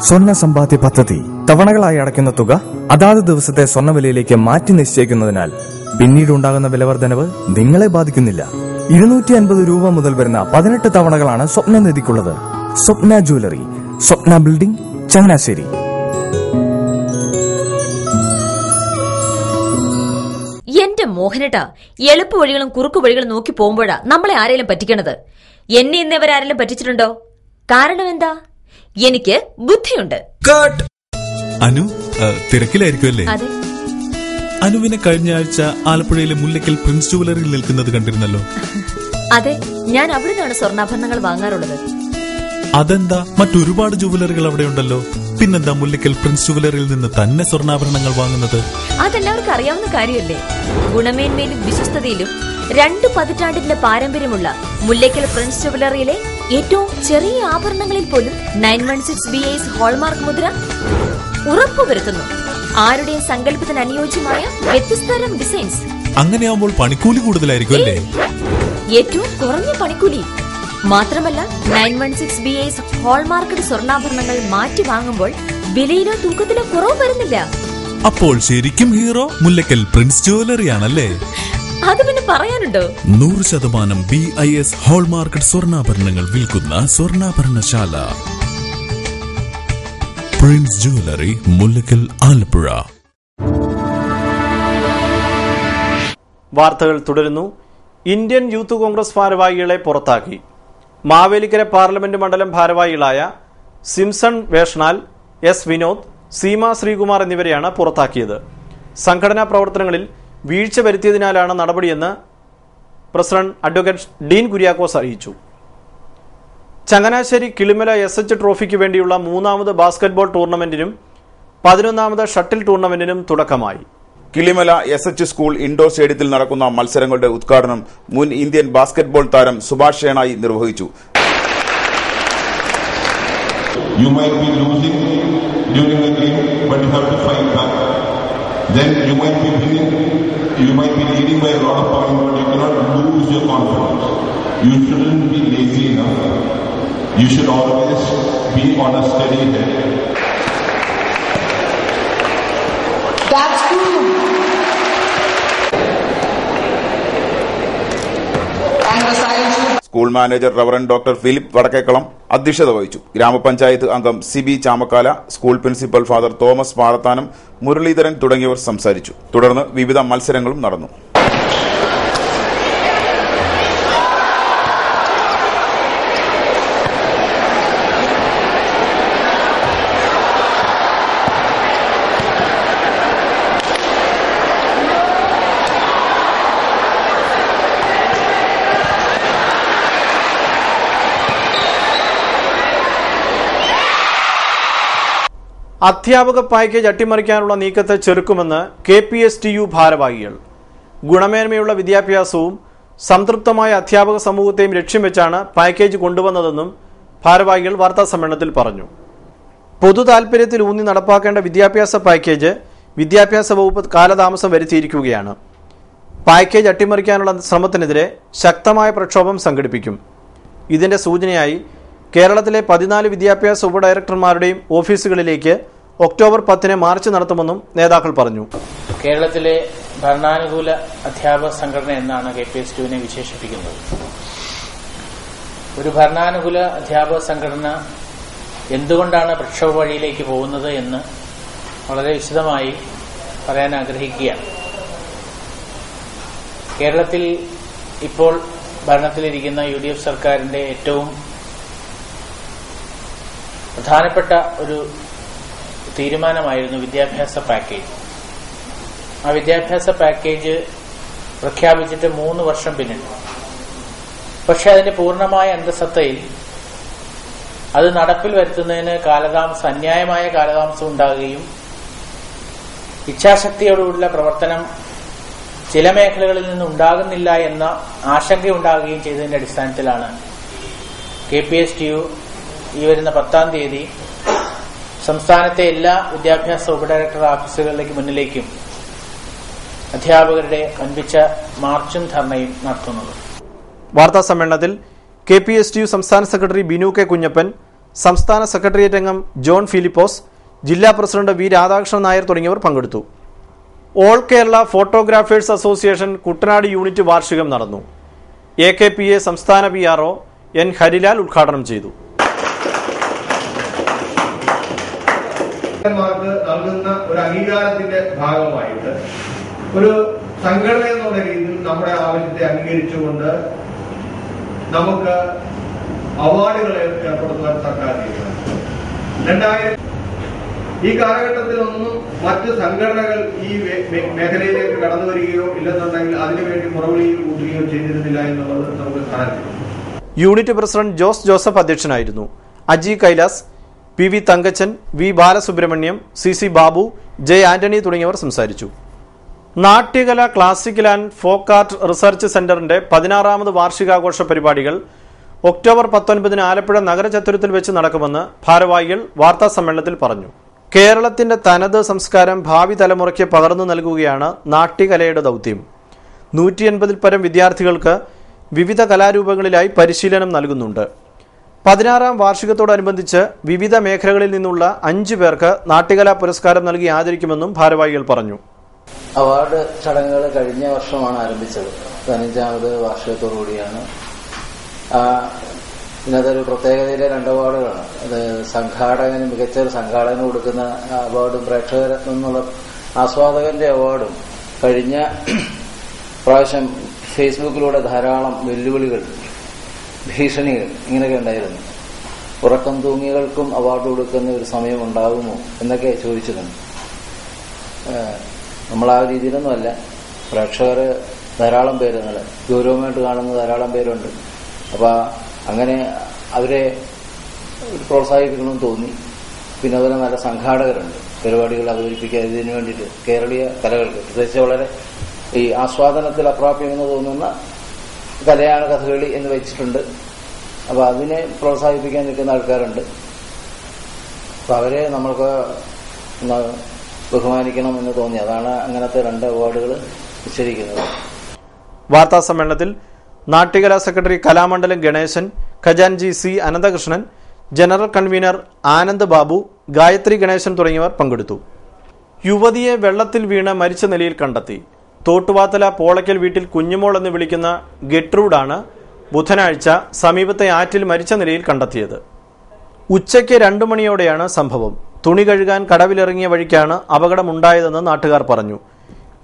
സ്വർണ്ണ സമ്പാദ്യ പദ്ധതി. തവണകളായി അടയ്ക്കുന്ന തുക അതാത് ദിവസത്തെ സ്വർണ്ണവിലയിലേക്ക് മാറ്റി നിശ്ചയിക്കുന്നതിനാൽ പിന്നീടുണ്ടാകുന്ന വിലവർദ്ധനവ് നിങ്ങളെ ബാധിക്കുന്നില്ല. 250 രൂപ മുതൽ വരുന്ന 18 തവണകളാണ് സ്വപ്നനിധിക്കുള്ളത്. സ്വപ്ന ജ്വല്ലറി, സ്വപ്ന ബിൽഡിംഗ്, ചങ്ങനാശ്ശേരി. എന്റെ മോഹനേട്ടാ, എളുപ്പ വഴികളും കുറുക്കു വഴികളും നോക്കി പോകുമ്പോഴാ നമ്മളെ ആരെങ്കിലും പറ്റിക്കണത്. എന്നെ ഇന്നവരാരെങ്കിലും പറ്റിച്ചിട്ടുണ്ടോ? കാരണം എന്താ? എനിക്ക് ബുദ്ധിയുണ്ട്. അനു തിരക്കിലായിരിക്കുമല്ലേ? അതെ. അനുവിനെ കഴിഞ്ഞ ആഴ്ച ആലപ്പുഴയിലെ മുല്ലയ്ക്കൽ പ്രിൻസ് ജുവലറിയിൽ നിൽക്കുന്നത് കണ്ടിരുന്നല്ലോ. അതെ, ഞാൻ അവിടെ നിന്നാണ് സ്വർണ്ണാഭരണങ്ങൾ വാങ്ങാറുള്ളത്. അതെന്താ, മറ്റൊരുപാട് ജുവലറികൾ അവിടെ ഉണ്ടല്ലോ. പിന്നെന്താ മുല്ലയ്ക്കൽ പ്രിൻസ് ജുവലറിയിൽ നിന്ന് തന്നെ സ്വർണ്ണാഭരണങ്ങൾ വാങ്ങുന്നത്? അതെല്ലാവർക്കും അറിയാവുന്ന കാര്യമല്ലേ. ഗുണമേന്മയിലും വിശ്വസ്തതയിലും 2 പതിറ്റാണ്ടിന്റെ പാരമ്പര്യമുള്ള മുല്ലയ്ക്കൽ പ്രിൻസ് ജുവലറിയിലെ ഏറ്റവും ചെറിയ ആഭരണങ്ങളിൽ പോലും 916 BIS ഹോൾമാർക്ക് മുദ്ര ഉറപ്പുവരുത്തുന്നു. ആരുടെയും സങ്കല്പത്തിന് അനുയോജ്യമായ വ്യത്യസ്തതരം ഡിസൈൻസ്. അങ്ങനെയാവുമ്പോൾ പണിക്കൂലി കൂടുതലായിരിക്കും അല്ലേ? ഏറ്റവും കുറഞ്ഞ പണിക്കൂലി മാത്രമല്ല, 916 BIS ഹോൾമാർക്കഡ് സ്വർണ്ണാഭരണങ്ങൾ മാറ്റി വാങ്ങുമ്പോൾ വിലയിലോ തൂക്കത്തിലോ കുറവ് വരുന്നില്ല. അപ്പോൾ ശരിക്കും ഹീറോ മുല്ലയ്ക്കൽ പ്രിൻസ് ജുവലറി ആണല്ലേ? അത് പിന്നെ പറയാനുണ്ടോ? 100% BIS ഹോൾമാർക്കറ്റ് സ്വർണ്ണാഭരണങ്ങൾ വിൽക്കുന്ന സ്വർണ്ണാഭരണശാല. Prince jewellery, Mullakkal, Alappuzha. വാർത്തകൾ തുടരുന്നു. ഇന്ത്യൻ യൂത്ത് കോൺഗ്രസ് ഭാരവാഹികളെ പുറത്താക്കി. മാവേലിക്കര പാർലമെന്റ് മണ്ഡലം ഭാരവാഹികളായ സിംസൺ വേഷനാൽ, എസ് വിനോദ്, സീമ ശ്രീകുമാർ എന്നിവരെയാണ് പുറത്താക്കിയത്. സംഘടനാ പ്രവർത്തനങ്ങളിൽ വീഴ്ച വരുത്തിയതിനാലാണ് നടപടിയെന്ന് പ്രസിഡന്റ് അഡ്വക്കേറ്റ് ഡീൻ കുര്യാക്കോസ് അറിയിച്ചു. ചങ്ങനാശ്ശേരി കിളിമല SH ട്രോഫിക്ക് വേണ്ടിയുള്ള 3ാമത് ബാസ്കറ്റ്ബോൾ ടൂർണമെന്റിനും 11ാമത് ഷട്ടിൽ ടൂർണമെന്റിനും തുടക്കമായി. കിളിമല SH സ്കൂൾ ഇൻഡോർ സ്റ്റേഡിയത്തിൽ നടക്കുന്ന മത്സരങ്ങളുടെ ഉദ്ഘാടനം മുൻ ഇന്ത്യൻ ബാസ്കറ്റ്ബോൾ താരം സുഭാഷ് ഷേണായി നിർവഹിച്ചു. You might be losing during the game, but you have to fight back. Then you might be winning, you might be leading by a lot of points, but you cannot lose your confidence. You shouldn't be lazy enough. You should always be on a steady head. That's true. School manager reverend doctor Philip Vadakkekalam അധ്യക്ഷത വഹിച്ചു. ഗ്രാമപഞ്ചായത്ത് അംഗം Sibi Chamakkala, school principal father Thomas Parathanam, Muraleedharan തുടങ്ങിയവർ സംസാരിച്ചു. തുടർന്ന് വിവിധ മത്സരങ്ങളും നടന്നു. അധ്യാപക പാക്കേജ് അട്ടിമറിക്കാനുള്ള നീക്കത്തെ ചെറുക്കുമെന്ന് KPSTU ഭാരവാഹികൾ. ഗുണമേന്മയുള്ള വിദ്യാഭ്യാസവും സംതൃപ്തമായ അധ്യാപക സമൂഹത്തെയും ലക്ഷ്യം വെച്ചാണ് പാക്കേജ് കൊണ്ടുവന്നതെന്നും ഭാരവാഹികൾ വാർത്താസമ്മേളനത്തിൽ പറഞ്ഞു. പൊതു താൽപര്യത്തിൽ ഊന്നി നടപ്പാക്കേണ്ട വിദ്യാഭ്യാസ പാക്കേജ് വിദ്യാഭ്യാസ വകുപ്പ് കാലതാമസം വരുത്തിയിരിക്കുകയാണ്. പാക്കേജ് അട്ടിമറിക്കാനുള്ള ശ്രമത്തിനെതിരെ ശക്തമായ പ്രക്ഷോഭം സംഘടിപ്പിക്കും. ഇതിന്റെ സൂചനയായി കേരളത്തിലെ 14 വിദ്യാഭ്യാസ ഉപഡയറക്ടർമാരുടെയും ഓഫീസുകളിലേക്ക് ഒക്ടോബർ 10 മാർച്ച് നടത്തുമെന്നും നേതാക്കൾ പറഞ്ഞു. കേരളത്തിലെ ഭരണാനുകൂല അധ്യാപക സംഘടന എന്നാണ് KPSTUവിനെ വിശേഷിപ്പിക്കുന്നത്. ഒരു ഭരണാനുകൂല അധ്യാപക സംഘടന എന്തുകൊണ്ടാണ് പ്രക്ഷോഭ വഴിയിലേക്ക് പോകുന്നത് എന്ന് വളരെ വിശദമായി പറയാൻ ആഗ്രഹിക്കുകയാണ്. കേരളത്തിൽ ഇപ്പോൾ ഭരണത്തിലിരിക്കുന്ന UDF സർക്കാരിന്റെ ഏറ്റവും പ്രധാനപ്പെട്ട ഒരു തീരുമാനമായിരുന്നു വിദ്യാഭ്യാസ പാക്കേജ്. ആ വിദ്യാഭ്യാസ പാക്കേജ് പ്രഖ്യാപിച്ചിട്ട് 3 വർഷം പിന്നിട്ടു. പക്ഷെ അതിന്റെ പൂർണ്ണമായ അന്തസത്തയിൽ അത് നടപ്പിൽ വരുത്തുന്നതിന് അന്യായമായ കാലതാമസം ഉണ്ടാകുകയും ഇച്ഛാശക്തിയോടുള്ള പ്രവർത്തനം ചില മേഖലകളിൽ നിന്ന് ഉണ്ടാകുന്നില്ല എന്ന ആശങ്കയുണ്ടാകുകയും ചെയ്തതിന്റെ അടിസ്ഥാനത്തിലാണ് KPSTU ഈ വരുന്ന 10-ാം തീയതി സംസ്ഥാനത്തെ എല്ലാ വിദ്യാഭ്യാസ ഉപഡയറക്ടർ ഓഫീസുകളിലേക്ക് മുന്നിലേക്കും അധ്യാപകരുടെ വൻപിച്ച മാർച്ചും ധർണയും നടത്തുന്നത്. വാർത്താ സമ്മേളനത്തിൽ KPSTU സംസ്ഥാന സെക്രട്ടറി ബിനു കെ കുഞ്ഞപ്പൻ, സംസ്ഥാന സെക്രട്ടേറിയറ്റ് അംഗം ജോൺ ഫിലിപ്പോസ്, ജില്ലാ പ്രസിഡന്റ് വി രാധാകൃഷ്ണൻ നായർ തുടങ്ങിയവർ പങ്കെടുത്തു. All Kerala photographers association Kuttanad unit വാർഷികം നടന്നു. AKPA സംസ്ഥാന PRO N ഹരിലാൽ ഉദ്ഘാടനം ചെയ്തു. നൽകുന്ന ഒരു അംഗീകാരത്തിന്റെ ഭാഗമായിട്ട് ഒരു സംഘടന എന്നുള്ള രീതിയിൽ നമ്മുടെ ആവശ്യത്തെ അംഗീകരിച്ചുകൊണ്ട് നമുക്ക് അവാർഡുകൾ ഏർപ്പെടുത്തുവാൻ സർക്കാർ തീരുമാനിച്ചു. ഈ കാലഘട്ടത്തിലൊന്നും മറ്റ് സംഘടനകൾ ഈ മേഖലയിലേക്ക് കടന്നു വരികയോ ഇല്ലെന്നുണ്ടെങ്കിൽ അതിനുവേണ്ടി മുറവിളിയിൽ കൂട്ടുകയോ ചെയ്തിരുന്നില്ല എന്നുള്ളത് നമുക്ക് കാണാൻ കഴിയും. യൂണിറ്റ് പ്രസിഡന്റ് ജോസ് ജോസഫ് അധ്യക്ഷനായിരുന്നു. Aji Kailas, PV Thankachan, V Balasubrahmanyam, CC Babu, J Antony തുടങ്ങിയവർ സംസാരിച്ചു. Natyakala classical and folk art research സെന്ററിന്റെ 16ാമത് വാർഷികാഘോഷ പരിപാടികൾ ഒക്ടോബർ 19 ആലപ്പുഴ നഗരചത്തുരത്തിൽ വെച്ച് നടക്കുമെന്ന് ഭാരവാഹികൾ വാർത്താ സമ്മേളനത്തിൽ പറഞ്ഞു. കേരളത്തിന്റെ തനത് സംസ്കാരം ഭാവി തലമുറയ്ക്ക് പകർന്നു നൽകുകയാണ് നാട്യകലയുടെ ദൗത്യം. 180-ൽ പരം വിദ്യാർത്ഥികൾക്ക് വിവിധ കലാരൂപങ്ങളിലായി പരിശീലനം നൽകുന്നുണ്ട്. 16ാം വാർഷികത്തോടനുബന്ധിച്ച് വിവിധ മേഖലകളിൽ നിന്നുള്ള 5 പേർക്ക് നാട്യകലാ പുരസ്കാരം നൽകി ആദരിക്കുമെന്നും ഭാരവാഹികൾ പറഞ്ഞു. അവാർഡ് ചടങ്ങുകൾ കഴിഞ്ഞ വർഷമാണ് ആരംഭിച്ചത്. 15ാമത് വാർഷികത്തോടുകൂടിയാണ്. ഇതിനകത്തൊരു പ്രത്യേകതയിലെ 2 അവാർഡുകളാണ്. അത് സംഘാടകന്, മികച്ച ഒരു സംഘാടകന് കൊടുക്കുന്ന അവാർഡും പ്രേക്ഷകർ എന്നുള്ള ആസ്വാദകന്റെ അവാർഡും. കഴിഞ്ഞ പ്രാവശ്യം ഫേസ്ബുക്കിലൂടെ ധാരാളം വെല്ലുവിളികൾ, ഭീഷണികൾ ഇങ്ങനെയൊക്കെ ഉണ്ടായിരുന്നു. ഉറക്കം തൂങ്ങികൾക്കും അവാർഡ് കൊടുക്കുന്ന ഒരു സമയം ഉണ്ടാകുമോ എന്നൊക്കെ ചോദിച്ചിട്ടുണ്ട്. നമ്മൾ ആ രീതിയിലൊന്നുമല്ല. പ്രേക്ഷകർ ധാരാളം പേര് ഗൗരവമായിട്ട് കാണുന്ന ധാരാളം പേരുണ്ട്. അപ്പൊ അങ്ങനെ അവരെ പ്രോത്സാഹിപ്പിക്കണമെന്ന് തോന്നി. പിന്നെ അതുപോലെ നല്ല സംഘാടകരുണ്ട് പരിപാടികൾ അവതരിപ്പിക്കുക. ഇതിനു വേണ്ടിയിട്ട് കേരളീയ കലകൾക്ക് പ്രത്യേകിച്ച് വളരെ ഈ ആസ്വാദനത്തിൽ അപ്രാപ്യമെന്ന് തോന്നുന്ന കലയാണ് കഥകളി എന്ന് വെച്ചിട്ടുണ്ട്. അപ്പൊ അതിനെ പ്രോത്സാഹിപ്പിക്കാൻ നിൽക്കുന്ന ആൾക്കാരുണ്ട്. അപ്പൊ അവരെ നമ്മൾക്ക് ബഹുമാനിക്കണം എന്ന് തോന്നി. അതാണ് അങ്ങനത്തെ 2 അവാർഡുകൾ നിശ്ചയിക്കുന്നത്. വാർത്താ സമ്മേളനത്തിൽ നാട്യകലാ സെക്രട്ടറി കലാമണ്ഡലം ഗണേശൻ, ഖജാൻജി C Ananthakrishnan, general convener Anand Babu, Gayathri Ganesan തുടങ്ങിയവർ പങ്കെടുത്തു. യുവതിയെ വെള്ളത്തിൽ വീണ് മരിച്ച നിലയിൽ കണ്ടെത്തി. തോട്ടുവാത്തല പോളയ്ക്കൽ വീട്ടിൽ കുഞ്ഞുമോൾ എന്ന് വിളിക്കുന്ന ഗെട്രൂഡാണ് ബുധനാഴ്ച സമീപത്തെ ആറ്റിൽ മരിച്ച നിലയിൽ കണ്ടെത്തിയത്. ഉച്ചയ്ക്ക് 2 മണിയോടെയാണ് സംഭവം. തുണി കഴുകാൻ കടവിലിറങ്ങിയ വഴിക്കാണ് അപകടമുണ്ടായതെന്ന് നാട്ടുകാർ പറഞ്ഞു.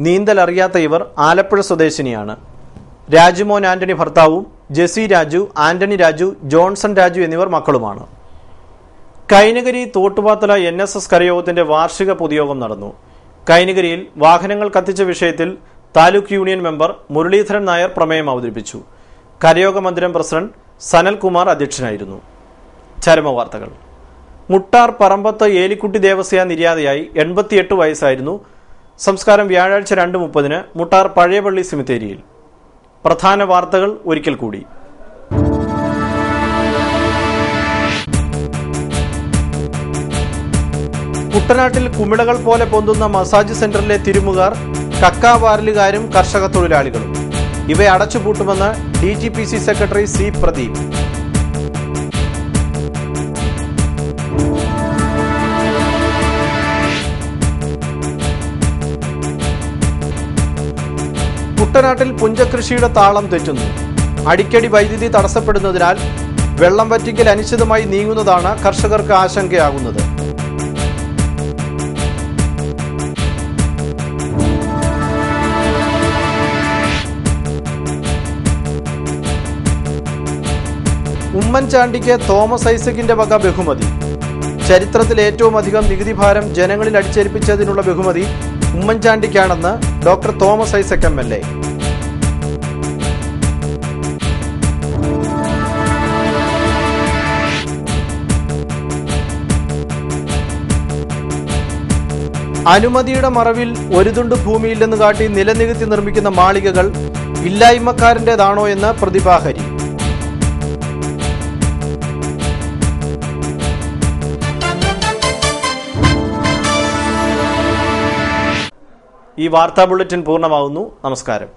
നീന്തൽ അറിയാത്ത ഇവർ ആലപ്പുഴ സ്വദേശിനിയാണ്. രാജുമോൻ ആന്റണി ഭർത്താവും ജെസി രാജു, ആന്റണി രാജു, ജോൺസൺ രാജു എന്നിവർ മക്കളുമാണ്. കൈനഗിരി തോട്ടുപാത്തല NSS കരയോഗത്തിന്റെ വാർഷിക പൊതുയോഗം നടന്നു. കൈനഗിരിയിൽ വാഹനങ്ങൾ കത്തിച്ച വിഷയത്തിൽ താലൂക്ക് യൂണിയൻ മെമ്പർ മുരളീധരൻ നായർ പ്രമേയം അവതരിപ്പിച്ചു. കരയോഗ മന്ദിരം പ്രസിഡന്റ് സനൽകുമാർ അധ്യക്ഷനായിരുന്നു. ചരമവാർത്തകൾ. മുട്ടാർ പറമ്പത്ത് ഏലിക്കുട്ടി ദേവസ്യ നിര്യാതയായി. 88 വയസ്സായിരുന്നു. സംസ്കാരം വ്യാഴാഴ്ച 2:30 മുട്ടാർ പഴയപള്ളി സെമിത്തേരിയിൽ. പ്രധാന വാർത്തകൾ ഒരിക്കൽ കൂടി. കുട്ടനാട്ടിൽ കുമിളകൾ പോലെ പൊന്തുന്ന മസാജ് സെന്ററിലെ തിരുമുകാർ കക്കാവാരലുകാരും കർഷക തൊഴിലാളികളും. ഇവയെ അടച്ചുപൂട്ടുമെന്ന് DGPC സെക്രട്ടറി C പ്രദീപ്. കുട്ടനാട്ടിൽ പുഞ്ചകൃഷിയുടെ താളം തെറ്റുന്നു. അടിക്കടി വൈദ്യുതി തടസ്സപ്പെടുന്നതിനാൽ വെള്ളം വറ്റിക്കൽ അനിശ്ചിതമായി നീങ്ങുന്നതാണ് കർഷകർക്ക് ആശങ്കയാകുന്നത്. ഉമ്മൻചാണ്ടിക്ക് തോമസ് ഐസക്കിന്റെ വക ബഹുമതി. ചരിത്രത്തിൽ ഏറ്റവും അധികം നികുതി ഭാരം ജനങ്ങളിൽ അടിച്ചേൽപ്പിച്ചതിനുള്ള ബഹുമതി ഉമ്മൻചാണ്ടിക്കാണെന്ന് ഡോക്ടർ തോമസ് ഐസക് MLA. അനുമതിയുടെ മറവിൽ ഒരു തുണ്ട് ഭൂമിയില്ലെന്ന് കാട്ടി നിലനികത്തി നിർമ്മിക്കുന്ന മാളികകൾ ഇല്ലായ്മക്കാരൻ്റെതാണോ എന്ന് പ്രതിഭാഹരി. ഈ വാർത്താ ബുള്ളറ്റിൻ പൂർണ്ണമാകുന്നു. നമസ്കാരം.